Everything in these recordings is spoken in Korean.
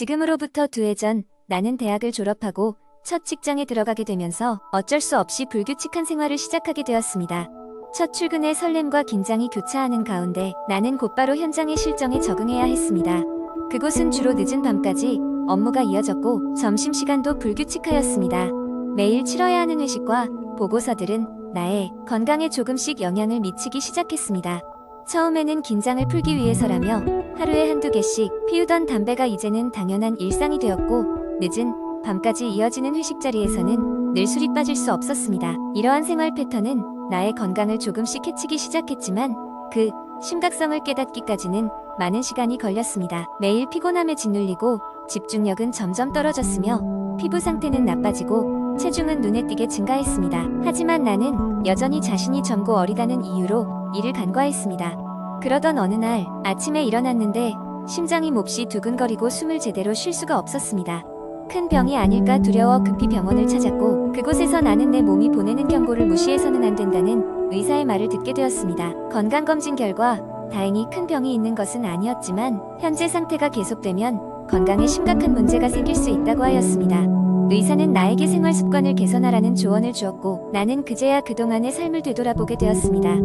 지금으로부터 2해 전 나는 대학을 졸업하고 첫 직장에 들어가게 되면서 어쩔 수 없이 불규칙한 생활을 시작하게 되었습니다. 첫 출근의 설렘과 긴장이 교차하는 가운데 나는 곧바로 현장의 실정에 적응해야 했습니다. 그곳은 주로 늦은 밤까지 업무가 이어졌고 점심시간도 불규칙하였습니다. 매일 치러야 하는 회식과 보고서들은 나의 건강에 조금씩 영향을 미치기 시작했습니다. 처음에는 긴장을 풀기 위해서라며 하루에 한두 개씩 피우던 담배가 이제는 당연한 일상이 되었고 늦은 밤까지 이어지는 회식 자리에서는 늘 술이 빠질 수 없었습니다. 이러한 생활 패턴은 나의 건강을 조금씩 해치기 시작했지만 그 심각성을 깨닫기까지는 많은 시간이 걸렸습니다. 매일 피곤함에 짓눌리고 집중력은 점점 떨어졌으며 피부 상태는 나빠지고 체중은 눈에 띄게 증가했습니다. 하지만 나는 여전히 자신이 젊고 어리다는 이유로 일을 간과했습니다. 그러던 어느 날 아침에 일어났는데 심장이 몹시 두근거리고 숨을 제대로 쉴 수가 없었습니다. 큰 병이 아닐까 두려워 급히 병원을 찾았고 그곳에서 나는 내 몸이 보내는 경고를 무시해서는 안 된다는 의사의 말을 듣게 되었습니다. 건강검진 결과 다행히 큰 병이 있는 것은 아니었지만 현재 상태가 계속되면 건강에 심각한 문제가 생길 수 있다고 하였습니다. 의사는 나에게 생활 습관을 개선하라는 조언을 주었고 나는 그제야 그동안의 삶을 되돌아보게 되었습니다.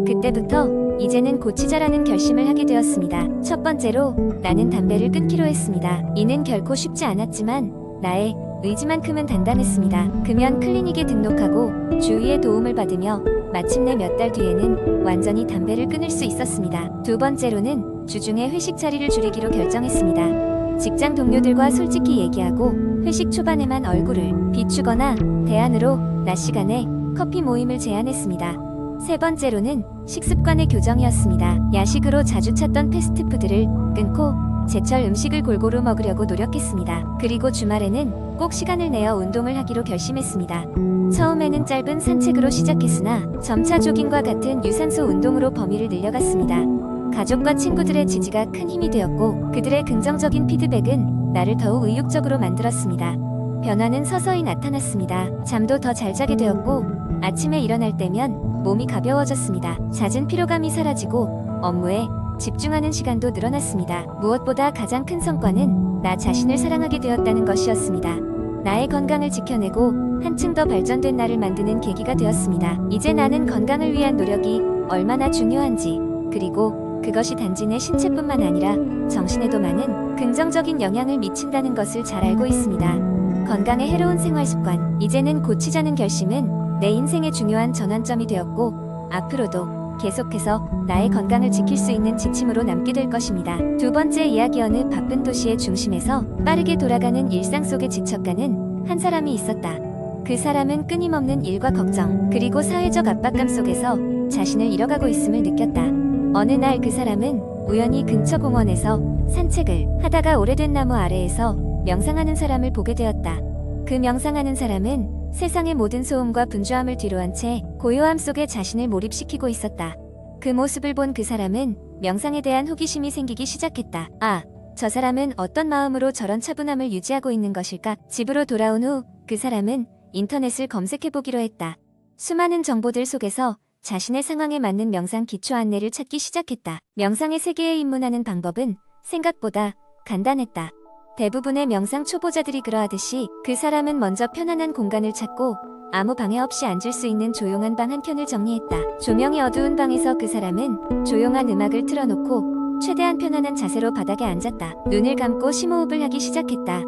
그때부터 이제는 고치자라는 결심을 하게 되었습니다. 첫 번째로 나는 담배를 끊기로 했습니다. 이는 결코 쉽지 않았지만 나의 의지만큼은 단단했습니다. 금연 클리닉에 등록하고 주위의 도움을 받으며 마침내 몇 달 뒤에는 완전히 담배를 끊을 수 있었습니다. 두 번째로는 주중에 회식 자리를 줄이기로 결정했습니다. 직장 동료들과 솔직히 얘기하고 회식 초반에만 얼굴을 비추거나 대안으로 낮 시간에 커피 모임을 제안했습니다. 세 번째로는 식습관의 교정이었습니다. 야식으로 자주 찾던 패스트푸드를 끊고 제철 음식을 골고루 먹으려고 노력했습니다. 그리고 주말에는 꼭 시간을 내어 운동을 하기로 결심했습니다. 처음에는 짧은 산책으로 시작했으나 점차 조깅과 같은 유산소 운동으로 범위를 늘려갔습니다. 가족과 친구들의 지지가 큰 힘이 되었고 그들의 긍정적인 피드백은 나를 더욱 의욕적으로 만들었습니다. 변화는 서서히 나타났습니다. 잠도 더 잘 자게 되었고 아침에 일어날 때면 몸이 가벼워졌습니다. 잦은 피로감이 사라지고 업무에 집중하는 시간도 늘어났습니다. 무엇보다 가장 큰 성과는 나 자신을 사랑하게 되었다는 것이었습니다. 나의 건강을 지켜내고 한층 더 발전된 나를 만드는 계기가 되었습니다. 이제 나는 건강을 위한 노력이 얼마나 중요한지 그리고 그것이 단지 내 신체뿐만 아니라 정신에도 많은 긍정적인 영향을 미친다는 것을 잘 알고 있습니다. 건강에 해로운 생활습관, 이제는 고치자는 결심은 내 인생의 중요한 전환점이 되었고 앞으로도 계속해서 나의 건강을 지킬 수 있는 지침으로 남게 될 것입니다. 두 번째 이야기. 어느 바쁜 도시의 중심에서 빠르게 돌아가는 일상 속에 지쳐가는 한 사람이 있었다. 그 사람은 끊임없는 일과 걱정 그리고 사회적 압박감 속에서 자신을 잃어가고 있음을 느꼈다. 어느 날 그 사람은 우연히 근처 공원에서 산책을 하다가 오래된 나무 아래에서 명상하는 사람을 보게 되었다. 그 명상하는 사람은 세상의 모든 소음과 분주함을 뒤로한 채 고요함 속에 자신을 몰입시키고 있었다. 그 모습을 본 그 사람은 명상에 대한 호기심이 생기기 시작했다. 아, 저 사람은 어떤 마음으로 저런 차분함을 유지하고 있는 것일까? 집으로 돌아온 후 그 사람은 인터넷을 검색해보기로 했다. 수많은 정보들 속에서 자신의 상황에 맞는 명상 기초 안내를 찾기 시작했다. 명상의 세계에 입문하는 방법은 생각보다 간단했다. 대부분의 명상 초보자들이 그러하듯이 그 사람은 먼저 편안한 공간을 찾고 아무 방해 없이 앉을 수 있는 조용한 방 한 켠을 정리했다. 조명이 어두운 방에서 그 사람은 조용한 음악을 틀어놓고 최대한 편안한 자세로 바닥에 앉았다. 눈을 감고 심호흡을 하기 시작했다.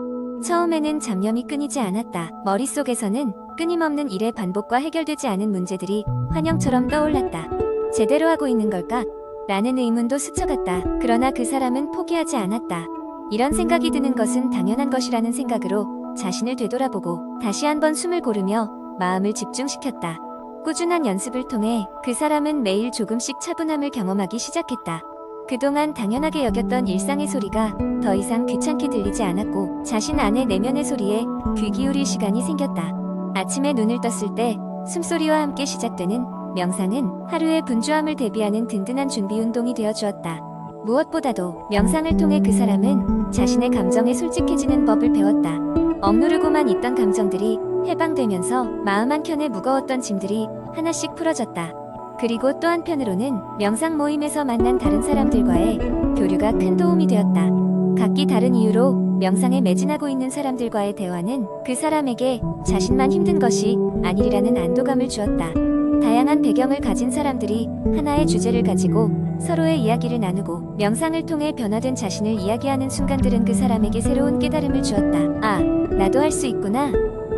처음에는 잡념이 끊이지 않았다. 머릿속에서는 끊임없는 일의 반복과 해결되지 않은 문제들이 환영처럼 떠올랐다. 제대로 하고 있는 걸까? 라는 의문도 스쳐갔다. 그러나 그 사람은 포기하지 않았다. 이런 생각이 드는 것은 당연한 것이라는 생각으로 자신을 되돌아보고 다시 한번 숨을 고르며 마음을 집중시켰다. 꾸준한 연습을 통해 그 사람은 매일 조금씩 차분함을 경험하기 시작했다. 그동안 당연하게 여겼던 일상의 소리가 더 이상 귀찮게 들리지 않았고 자신 안의 내면의 소리에 귀 기울일 시간이 생겼다. 아침에 눈을 떴을 때 숨소리와 함께 시작되는 명상은 하루의 분주함을 대비하는 든든한 준비 운동이 되어 주었다. 무엇보다도 명상을 통해 그 사람은 자신의 감정에 솔직해지는 법을 배웠다. 억누르고만 있던 감정들이 해방되면서 마음 한켠에 무거웠던 짐들이 하나씩 풀어졌다. 그리고 또 한편으로는 명상 모임에서 만난 다른 사람들과의 교류가 큰 도움이 되었다. 각기 다른 이유로 명상에 매진하고 있는 사람들과의 대화는 그 사람에게 자신만 힘든 것이 아니라는 안도감을 주었다. 다양한 배경을 가진 사람들이 하나의 주제를 가지고 서로의 이야기를 나누고 명상을 통해 변화된 자신을 이야기하는 순간들은 그 사람에게 새로운 깨달음을 주었다. 아, 나도 할 수 있구나.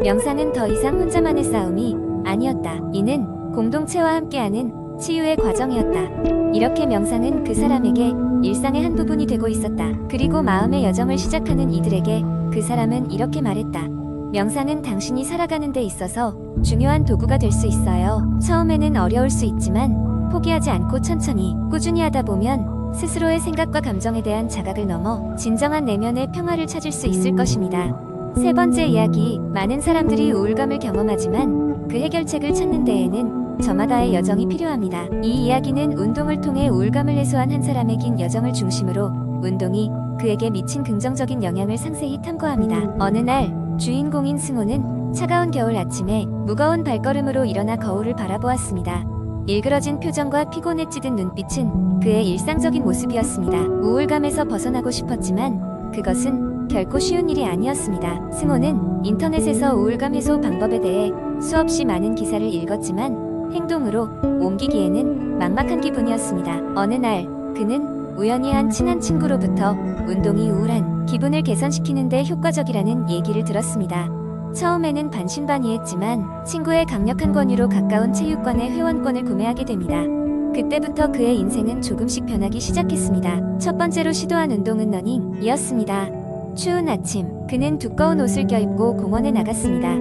명상은 더 이상 혼자만의 싸움이 아니었다. 이는 공동체와 함께하는 치유의 과정이었다. 이렇게 명상은 그 사람에게 일상의 한 부분이 되고 있었다. 그리고 마음의 여정을 시작하는 이들에게 그 사람은 이렇게 말했다. 명상은 당신이 살아가는 데 있어서 중요한 도구가 될 수 있어요. 처음에는 어려울 수 있지만 포기하지 않고 천천히 꾸준히 하다 보면 스스로의 생각과 감정에 대한 자각을 넘어 진정한 내면의 평화를 찾을 수 있을 것입니다. 세 번째 이야기, 많은 사람들이 우울감을 경험하지만 그 해결책을 찾는 데에는 저마다의 여정이 필요합니다. 이 이야기는 운동을 통해 우울감을 해소한 한 사람의 긴 여정을 중심으로 운동이 그에게 미친 긍정적인 영향을 상세히 탐구합니다. 어느 날 주인공인 승호는 차가운 겨울 아침에 무거운 발걸음으로 일어나 거울을 바라보았습니다. 일그러진 표정과 피곤에 찌든 눈빛은 그의 일상적인 모습이었습니다. 우울감에서 벗어나고 싶었지만 그것은 결코 쉬운 일이 아니었습니다. 승호는 인터넷에서 우울감 해소 방법에 대해 수없이 많은 기사를 읽었지만 행동으로 옮기기에는 막막한 기분이었습니다. 어느 날 그는 우연히 한 친한 친구로부터 운동이 우울한 기분을 개선시키는 데 효과적이라는 얘기를 들었습니다. 처음에는 반신반의했지만 친구의 강력한 권유로 가까운 체육관의 회원권을 구매하게 됩니다. 그때부터 그의 인생은 조금씩 변하기 시작했습니다. 첫 번째로 시도한 운동은 러닝이었습니다. 추운 아침, 그는 두꺼운 옷을 껴입고 공원에 나갔습니다.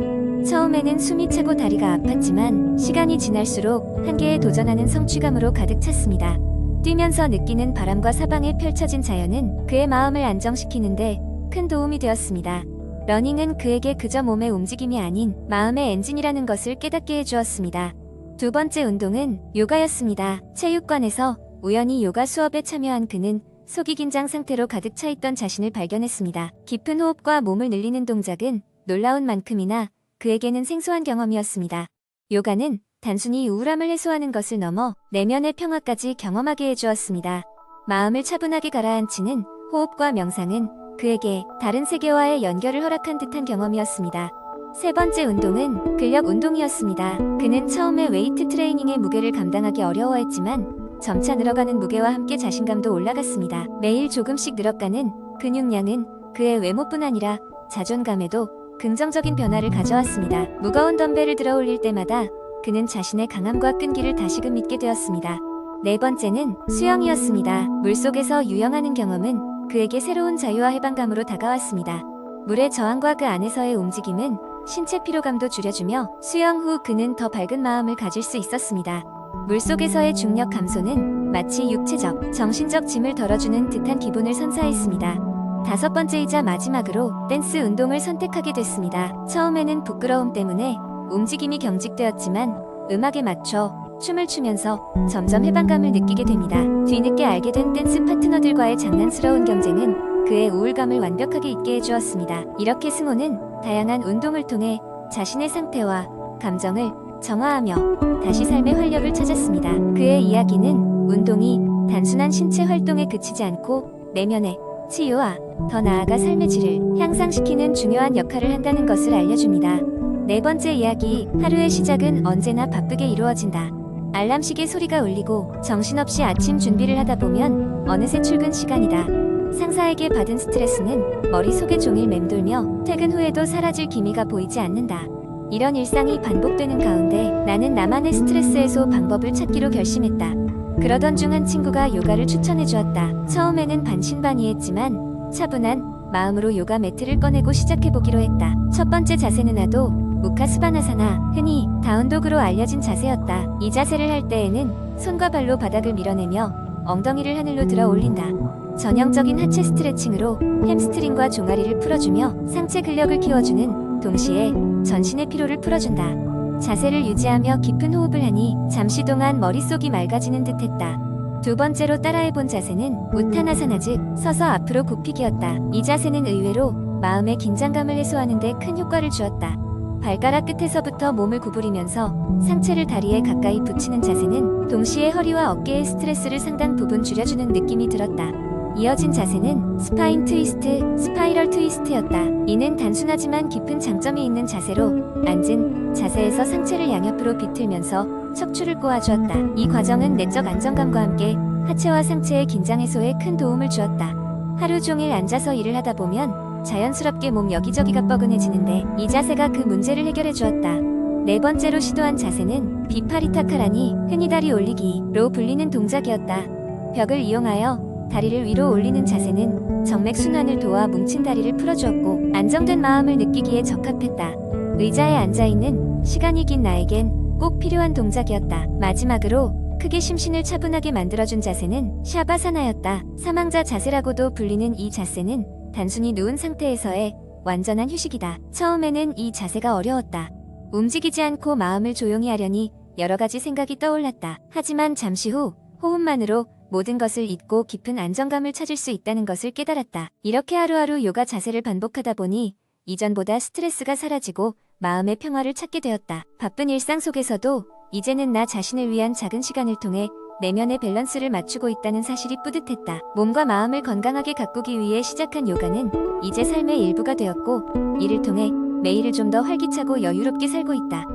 처음에는 숨이 차고 다리가 아팠지만 시간이 지날수록 한계에 도전하는 성취감으로 가득 찼습니다. 뛰면서 느끼는 바람과 사방에 펼쳐진 자연은 그의 마음을 안정시키는데 큰 도움이 되었습니다. 러닝은 그에게 그저 몸의 움직임이 아닌 마음의 엔진이라는 것을 깨닫게 해주었습니다. 두 번째 운동은 요가였습니다. 체육관에서 우연히 요가 수업에 참여한 그는 속이 긴장 상태로 가득 차 있던 자신을 발견했습니다. 깊은 호흡과 몸을 늘리는 동작은 놀라운 만큼이나 그에게는 생소한 경험이었습니다. 요가는 단순히 우울함을 해소하는 것을 넘어 내면의 평화까지 경험하게 해주었습니다. 마음을 차분하게 가라앉히는 호흡과 명상은 그에게 다른 세계와의 연결을 허락한 듯한 경험이었습니다. 세 번째 운동은 근력 운동이었습니다. 그는 처음에 웨이트 트레이닝의 무게를 감당하기 어려워했지만 점차 늘어가는 무게와 함께 자신감도 올라갔습니다. 매일 조금씩 늘어가는 근육량은 그의 외모뿐 아니라 자존감에도 긍정적인 변화를 가져왔습니다. 무거운 덤벨을 들어 올릴 때마다 그는 자신의 강함과 끈기를 다시금 믿게 되었습니다. 네 번째는 수영이었습니다. 물속에서 유영하는 경험은 그에게 새로운 자유와 해방감으로 다가왔습니다. 물의 저항과 그 안에서의 움직임은 신체 피로감도 줄여주며 수영 후 그는 더 밝은 마음을 가질 수 있었습니다. 물속에서의 중력 감소는 마치 육체적, 정신적 짐을 덜어주는 듯한 기분을 선사했습니다. 다섯 번째이자 마지막으로 댄스 운동을 선택하게 됐습니다. 처음에는 부끄러움 때문에 움직임이 경직되었지만 음악에 맞춰 춤을 추면서 점점 해방감을 느끼게 됩니다. 뒤늦게 알게 된 댄스 파트너들과의 장난스러운 경쟁은 그의 우울감을 완벽하게 잊게 해주었습니다. 이렇게 승호는 다양한 운동을 통해 자신의 상태와 감정을 정화하며 다시 삶의 활력을 찾았습니다. 그의 이야기는 운동이 단순한 신체 활동에 그치지 않고 내면의 치유와 더 나아가 삶의 질을 향상시키는 중요한 역할을 한다는 것을 알려줍니다. 네 번째 이야기, 하루의 시작은 언제나 바쁘게 이루어진다. 알람시계 소리가 울리고 정신없이 아침 준비를 하다 보면 어느새 출근 시간이다. 상사에게 받은 스트레스는 머릿속에 종일 맴돌며 퇴근 후에도 사라질 기미가 보이지 않는다. 이런 일상이 반복되는 가운데 나는 나만의 스트레스 해소 방법을 찾기로 결심했다. 그러던 중 한 친구가 요가를 추천해 주었다. 처음에는 반신반의했지만 차분한 마음으로 요가 매트를 꺼내고 시작해보기로 했다. 첫 번째 자세는 아도 무카스바나사나, 흔히 다운독으로 알려진 자세였다. 이 자세를 할 때에는 손과 발로 바닥을 밀어내며 엉덩이를 하늘로 들어 올린다. 전형적인 하체 스트레칭으로 햄스트링과 종아리를 풀어주며 상체 근력을 키워주는 동시에 전신의 피로를 풀어준다. 자세를 유지하며 깊은 호흡을 하니 잠시 동안 머릿속이 맑아지는 듯했다. 두 번째로 따라해본 자세는 우타나사나 즉 서서 앞으로 굽히기였다. 이 자세는 의외로 마음의 긴장감을 해소하는 데 큰 효과를 주었다. 발가락 끝에서부터 몸을 구부리면서 상체를 다리에 가까이 붙이는 자세는 동시에 허리와 어깨의 스트레스를 상당 부분 줄여주는 느낌이 들었다. 이어진 자세는 스파인 트위스트, 스파이럴 트위스트였다. 이는 단순하지만 깊은 장점이 있는 자세로 앉은 자세에서 상체를 양옆으로 비틀면서 척추를 꼬아주었다. 이 과정은 내적 안정감과 함께 하체와 상체의 긴장 해소에 큰 도움을 주었다. 하루 종일 앉아서 일을 하다 보면 자연스럽게 몸 여기저기가 뻐근해지는데 이 자세가 그 문제를 해결해 주었다. 네 번째로 시도한 자세는 비파리타카라니 흔히 다리 올리기로 불리는 동작이었다. 벽을 이용하여 다리를 위로 올리는 자세는 정맥 순환을 도와 뭉친 다리를 풀어주었고 안정된 마음을 느끼기에 적합했다. 의자에 앉아있는 시간이 긴 나에겐 꼭 필요한 동작이었다. 마지막으로 크게 심신을 차분하게 만들어준 자세는 샤바사나였다. 사망자 자세라고도 불리는 이 자세는 단순히 누운 상태에서의 완전한 휴식이다. 처음에는 이 자세가 어려웠다. 움직이지 않고 마음을 조용히 하려니 여러 가지 생각이 떠올랐다. 하지만 잠시 후 호흡만으로 모든 것을 잊고 깊은 안정감을 찾을 수 있다는 것을 깨달았다. 이렇게 하루하루 요가 자세를 반복하다 보니 이전보다 스트레스가 사라지고 마음의 평화를 찾게 되었다. 바쁜 일상 속에서도 이제는 나 자신을 위한 작은 시간을 통해 내면의 밸런스를 맞추고 있다는 사실이 뿌듯했다. 몸과 마음을 건강하게 가꾸기 위해 시작한 요가는 이제 삶의 일부가 되었고 이를 통해 매일을 좀 더 활기차고 여유롭게 살고 있다.